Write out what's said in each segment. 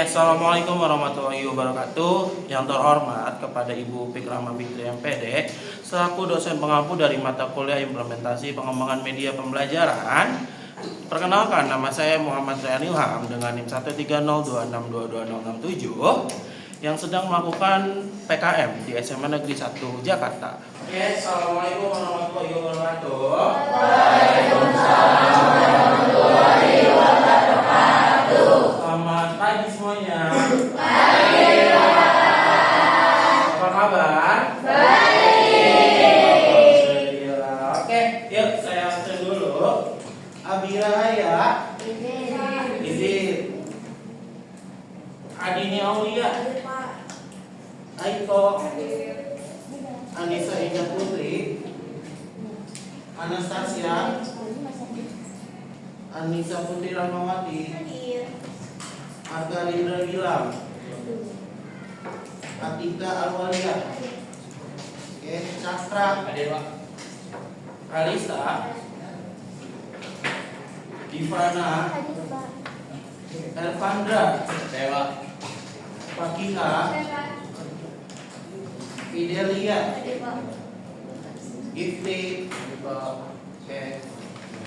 Assalamualaikum warahmatullahi wabarakatuh. Yang terhormat kepada Ibu Fikrama Fitri MPD selaku dosen pengampu dari mata kuliah implementasi pengembangan media pembelajaran. Perkenalkan, nama saya Muhammad Ryan Ilham dengan NIM 130262267 yang sedang melakukan PKM di SMA Negeri 1 Jakarta. Oke, Assalamualaikum warahmatullahi wabarakatuh. Waalaikumsalam warahmatullahi wabarakatuh. Selamat pagi semuanya. Pagi, Pak. Apa kabar? Baik. Oke, yuk saya absen dulu. Abira Haya, Izin. Adini Aulia, Aiko, Anissa Indah Putri, Anastasia, Anissa Putri Rahmawati, Marga Lindra Gilang, Atika Alwalia, oke, Cakra, Alisa, Divana, Elvandra, Fakiha, Fidelia, Gifli,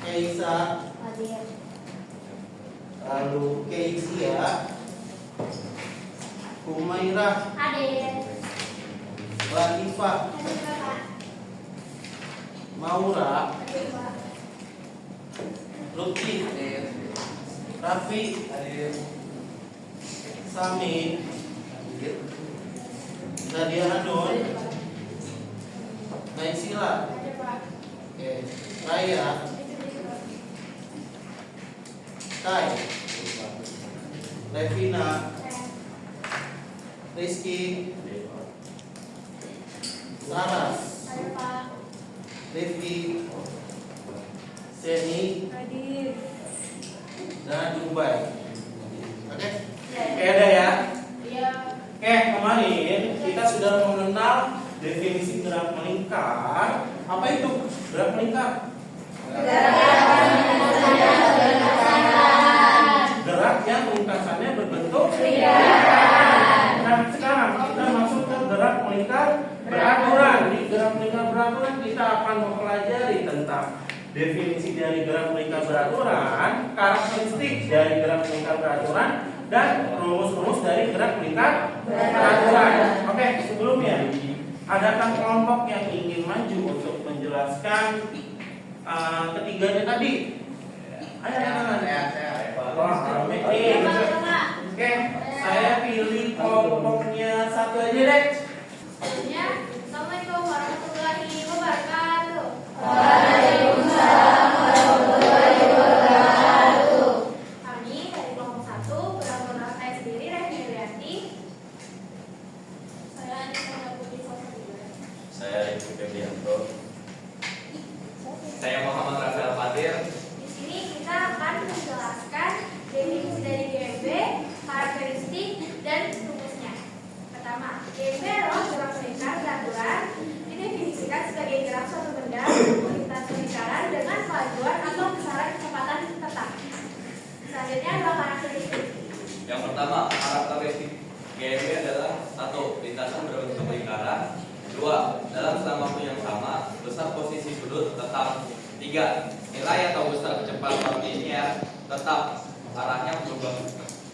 Keisa, lalu Keisia, Humairah, Latifah, Maura, Lutfi, Raffi, Sami, Nadia Hanun, Naisila, Raya, Kai, Levina, Rizky, Saras, Devi, Seni, dan Dubai. Oke? Oke, ada ya? Oke, kemarin kita sudah mengenal definisi gerak melingkar. Apa itu gerak melingkar? Gerak yang lintasannya berbentuk lingkaran. Nah, sekarang kita masuk ke gerak melingkar beraturan. Di gerak melingkar beraturan kita akan mempelajari tentang definisi dari gerak melingkar beraturan, karakteristik dari gerak melingkar beraturan, dan rumus-rumus dari gerak melingkar beraturan. Oke, sebelumnya adakah kelompok yang ingin maju untuk menjelaskan ketiganya tadi? Ayo, Oke, saya pilih kelompoknya satu aja deh. Assalamualaikum warahmatullahi wabarakatuh. Waalaikumsalam warahmatullahi wabarakatuh. Kami dari kelompok 1 bersama saya sendiri Revi Yulianti. Saya Anissa Putri Sofia. Saya Rifki Febrianto. Saya Muhammad Rafael Fatir. Di sini kita akan menjelaskan definisi dari GMB, karakteristik, dan rumusnya. Pertama, GMB adalah gerak melingkar beraturan. Didefinisikan sebagai gerak suatu benda melintasi lingkaran dengan kemajuan atau besaran kecepatan tetap. Selanjutnya adalah karakteristik. Yang pertama, karakteristik GMB adalah 1. Lintasan berbentuk lingkaran. 2. Dalam selang waktu yang sama, besar posisi sudut tetap. 3. Nilai atau besar kecepatan linear tetap arahnya berubah.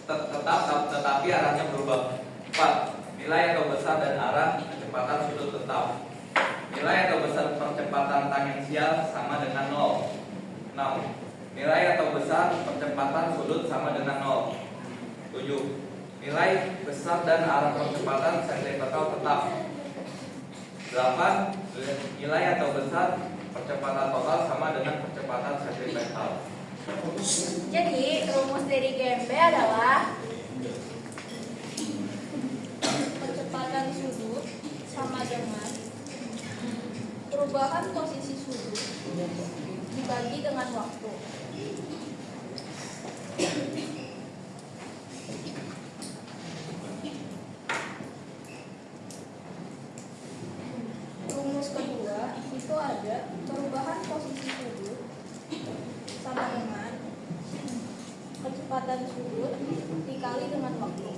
Tetapi arahnya berubah. 4. Nilai atau besar dan arah kecepatan sudut tetap. Nilai atau besar percepatan tangensial sama dengan 0. 6. Nilai atau besar percepatan sudut sama dengan 0. 7. Nilai besar dan arah percepatan sentripetal tetap. 8. Nilai atau besar percepatan total sama dengan percepatan sentripetal. Jadi, rumus dari GMB adalah percepatan sudut sama dengan perubahan posisi sudut dibagi dengan waktu. Rumus kedua itu ada perubahan posisi sudut sama dengan kecepatan sudut dikali dengan waktu.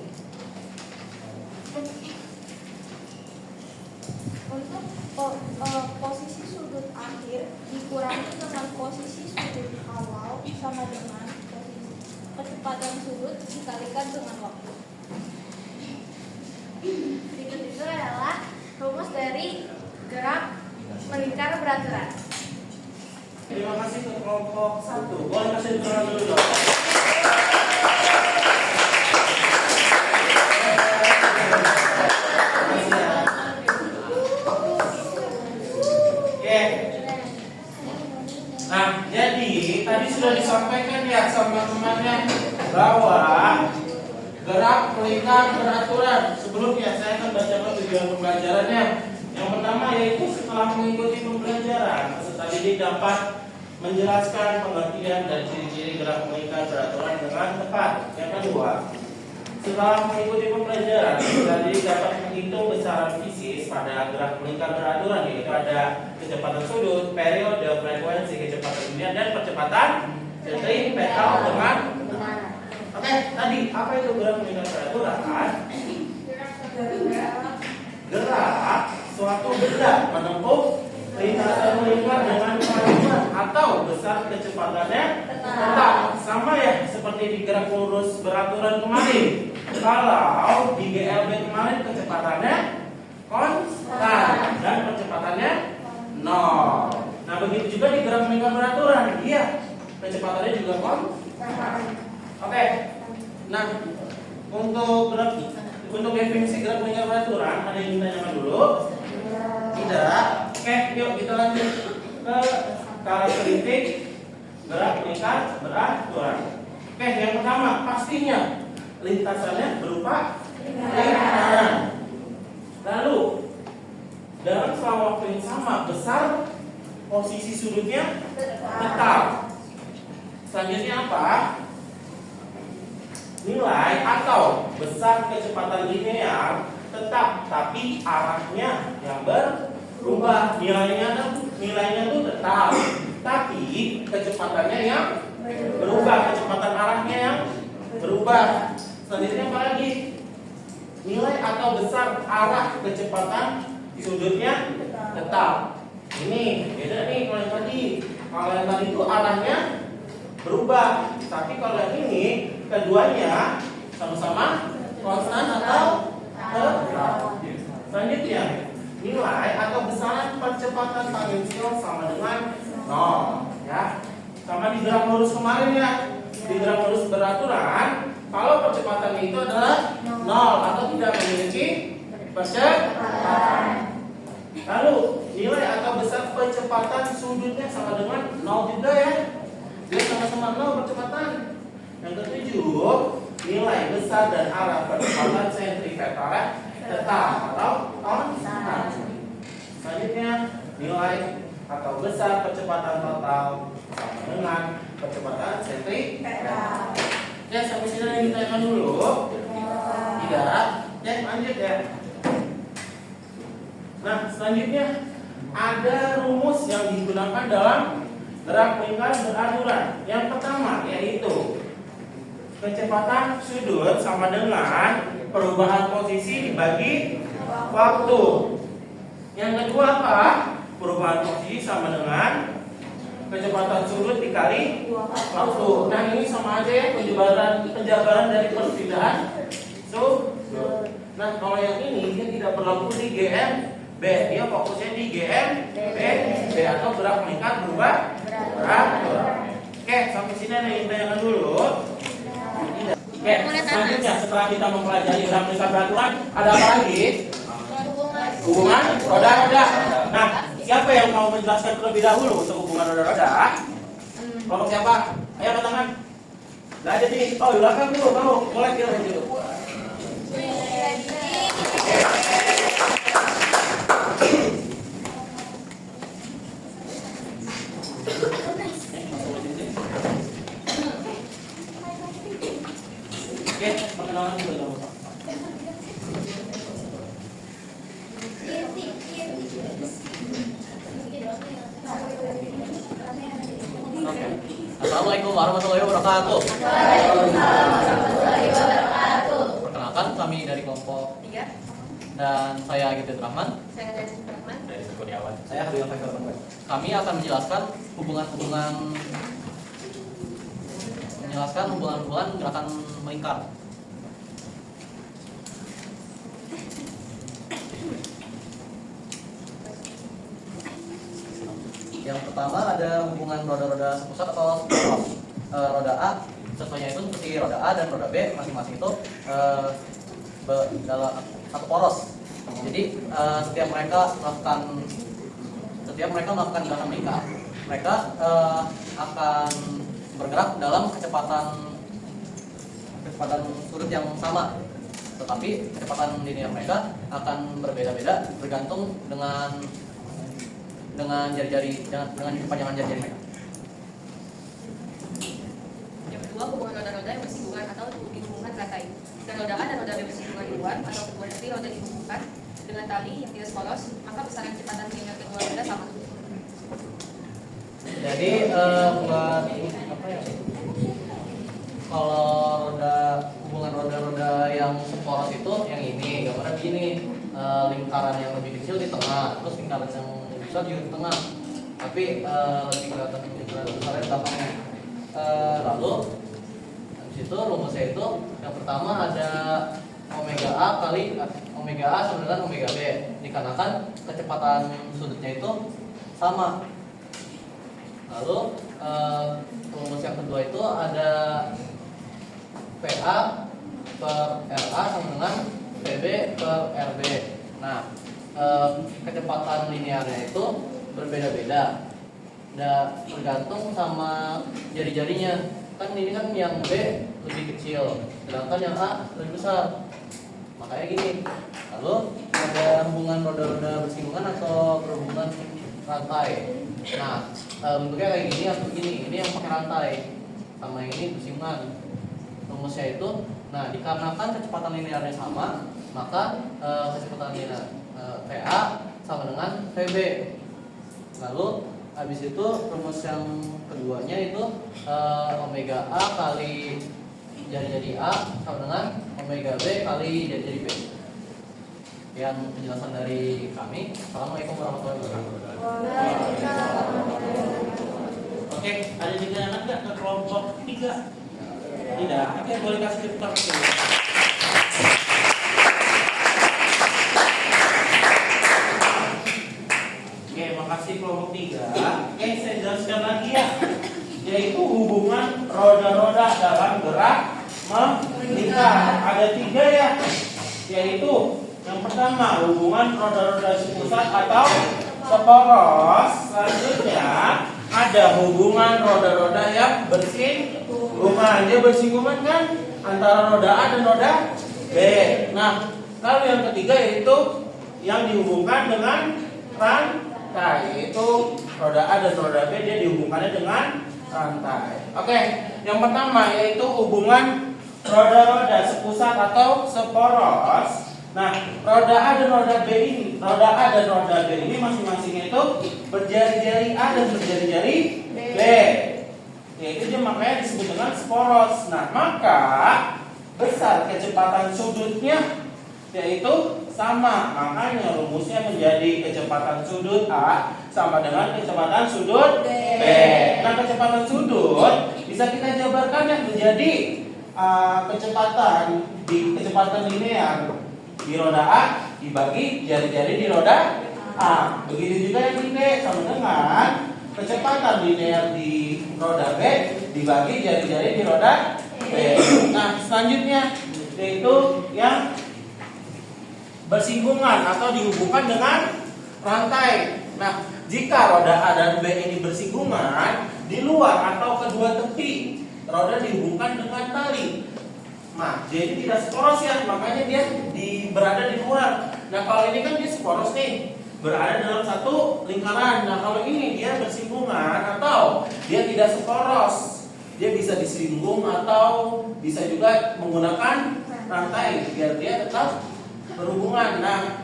Untuk posisi sudut akhir dikurangi dengan posisi sudut awal sama dengan posisi kecepatan sudut dikalikan dengan waktu. Berikut itu adalah rumus dari gerak melingkar beraturan. Terima kasih ke kelompok 1. Boleh kasih tepuk dulu dong. Oke. Nah, jadi tadi sudah disampaikan ya sama temannya bahwa gerak melingkar beraturan. Sebelumnya saya akan bacakan tujuan pembelajarannya. Yang pertama yaitu setelah mengikuti pembelajaran, peserta didik dapat menjelaskan pengertian dan ciri-ciri gerak melingkar beraturan dengan tepat. Yang kedua, setelah mengikuti pembelajaran, peserta didik dapat menghitung besaran fisis pada gerak melingkar beraturan, yaitu ada kecepatan sudut, periode, frekuensi, kecepatan dunia, dan percepatan sentripetal dengan benar. Oke, tadi apa itu gerak melingkar beraturan? Gerak suatu benda menempuh lintasan melingkar dengan kemajuan atau besar kecepatannya tetap, sama ya seperti di gerak lurus beraturan kemarin. Kalau di GLB kemarin kecepatannya konstan dan percepatannya 0. Nah begitu juga di gerak melingkar beraturan, iya kecepatannya juga konstan. Oke. Nah untuk definisi gerak melingkar beraturan ada yang ditanyakan dulu? Tidak. Oke, yuk kita lanjut ke karakteristik gerak melingkar beraturan. Oke, yang pertama pastinya lintasannya berupa lingkaran. Lalu dalam selama waktu yang sama besar, posisi sudutnya tetap. Selanjutnya apa? Nilai atau besar kecepatan linear tetap, tapi arahnya yang berubah. Nilainya tuh tetap, tapi kecepatannya yang berubah, kecepatan arahnya yang berubah. Selanjutnya apa lagi? Nilai atau besar arah kecepatan sudutnya tetap. Ini beda nih kalau yang tadi. Kalau yang tadi itu arahnya berubah, tapi kalau yang ini keduanya sama-sama konstan atau tetap. Selanjutnya, nilai atau besaran percepatan tangensial sama dengan 0 ya. Sama di gerak lurus kemarin ya. Di gerak lurus beraturan, kalau percepatannya itu adalah 0 atau tidak memiliki percepatan. Lalu, nilai atau besar percepatan sudutnya sama dengan 0 juga ya. Dia sama-sama 0 percepatan. Yang ketujuh, nilai besar dan arah percepatan sentripetalnya tetap atau konstan. Selanjutnya, nilai atau besar percepatan total sama dengan percepatan sentripetal. Ya, sampai sini yang ditanyakan dulu. Tidak. Ya, lanjut ya. Nah, selanjutnya ada rumus yang digunakan dalam gerak melingkar beraturan. Yang pertama yaitu kecepatan sudut sama dengan perubahan posisi dibagi waktu. Yang kedua apa? Perubahan posisi sama dengan kecepatan sudut dikali waktu. Nah ini sama aja ya penjabaran dari perpindahan sudut. Nah kalau yang ini dia tidak berlaku di GMB, dia fokusnya di GMB atau gerak melingkar beraturan. Oke, sampai sini ada yang tanyakan dulu. Oke, selanjutnya setelah kita mempelajari gerak melingkar beraturan, ada apa lagi? Hubungan roda-roda. Nah, siapa yang mau menjelaskan terlebih dahulu untuk hubungan roda-roda? Kelompok siapa? Ayo angkat tangan. Gak ada nih. Oh, di belakang dulu, kamu boleh kira dulu. Oke, perkenalan dulu dong. Oke. Apa? Assalamualaikum warahmatullahi wabarakatuh. Perkenalkan, kami dari kelompok 3. dan saya Agit Rahman. Saya dari Rahman. Dari Kurniawan. Saya Habib Faisal. Kami akan menjelaskan hubungan-hubungan gerakan melingkar. Yang pertama ada hubungan roda-roda sepusat atau seporos. Roda A contohnya itu seperti roda A dan roda B masing-masing itu dalam satu poros. Jadi setiap mereka melakukan gerakan melingkar, mereka akan bergerak dalam kecepatan sudut yang sama, tetapi kecepatan linear mereka akan berbeda-beda bergantung dengan kepanjangan jari-jari mereka. Yang kedua, hubungan roda-roda yang bersinggungan atau dihubungkan rantai. Jika roda A dan roda B bersinggungan di luar atau kedua dari roda dihubungkan dengan tali yang tidak seporos, maka besaran kecepatan linear kedua roda sama. Jadi buat apa ya? Kalau hubungan roda-roda yang seporos itu yang ini gambarnya begini, lingkaran yang lebih kecil di tengah, terus lingkaran yang lebih besar di tengah, tapi lebih kelihatan besarnya di belakangnya. Lalu di situ rumusnya itu yang pertama ada omega A kali omega A sama dengan omega B, dikarenakan kecepatan sudutnya itu sama. Lalu rumus yang kedua itu ada PA per RA sama dengan PB per RB. Nah, kecepatan linearnya itu berbeda-beda. Tergantung sama jari-jarinya. Kan ini kan yang B lebih kecil, sedangkan yang A lebih besar. Makanya gini. Lalu ada hubungan roda-roda bersinggungan atau berhubungan rantai. Nah, bentuknya kayak gini atau gini. Ini yang pakai rantai, sama ini bersinggungan. Rumusnya itu, nah dikarenakan kecepatan linearnya sama, maka kecepatan linear PA sama dengan VB. Lalu habis itu rumus yang keduanya itu omega A kali jari-jari A sama dengan omega B kali jari-jari B. Sekian penjelasan dari kami. Assalamualaikum warahmatullahi wabarakatuh. Oke, ada juga anak nggak ke kelompok 3? Tidak. Oke, boleh kasih tepuk tangan. Oke, makasih kelompok 3. Oke, saya jelaskan lagi ya. Yaitu hubungan roda-roda dalam gerak melingkar. Ada 3 ya. Yaitu yang pertama hubungan roda-roda sepusat atau seporos. Selanjutnya ada hubungan roda-roda yang bersinggungan. Dia bersinggungan kan antara roda A dan roda B. Nah, kalau yang ketiga yaitu yang dihubungkan dengan rantai, yaitu roda A dan roda B dia dihubungkannya dengan rantai. Oke, yang pertama yaitu hubungan roda-roda sepusat atau seporos. Nah, roda A dan roda B ini masing-masing itu berjari-jari A dan berjari-jari B. Yaitu dia makanya disebut dengan seporos. Nah, maka besar kecepatan sudutnya yaitu sama. Makanya rumusnya menjadi kecepatan sudut A sama dengan kecepatan sudut B. Nah, kecepatan sudut bisa kita jabarkan ya menjadi kecepatan linear di roda A dibagi jari-jari di roda A. Begitu juga yang ini sama dengan kecepatan linear di roda B dibagi jari-jari di roda B. Nah, selanjutnya yaitu yang bersinggungan atau dihubungkan dengan rantai. Nah, jika roda A dan B ini bersinggungan di luar atau kedua tepi, roda dihubungkan dengan tali. Nah, jadi tidak seporos ya, makanya dia berada di luar. Nah, kalau ini kan dia seporos nih, berada dalam satu lingkaran. Nah, kalau ini dia bersinggungan atau dia tidak seporos, dia bisa disinggung atau bisa juga menggunakan rantai biar dia tetap berhubungan. Nah,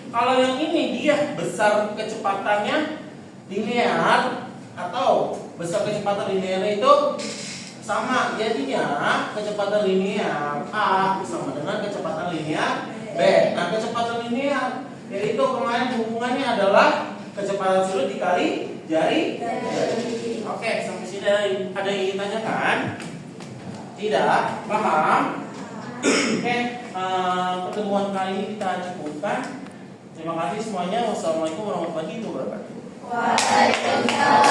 kalau yang ini dia besar kecepatannya linear atau besar kecepatan linearnya itu sama. Jadinya kecepatan linear A sama dengan kecepatan linear B. Nah, kecepatan linear yaitu kemarin hubungannya adalah kecepatan sudut dikali jari. Oke, sampai sini ada yang ingin tanyakan? Tidak? Paham? Oke, pertemuan kali ini kita cukupkan. Terima kasih semuanya. Wassalamualaikum warahmatullahi wabarakatuh. Waalaikumsalam.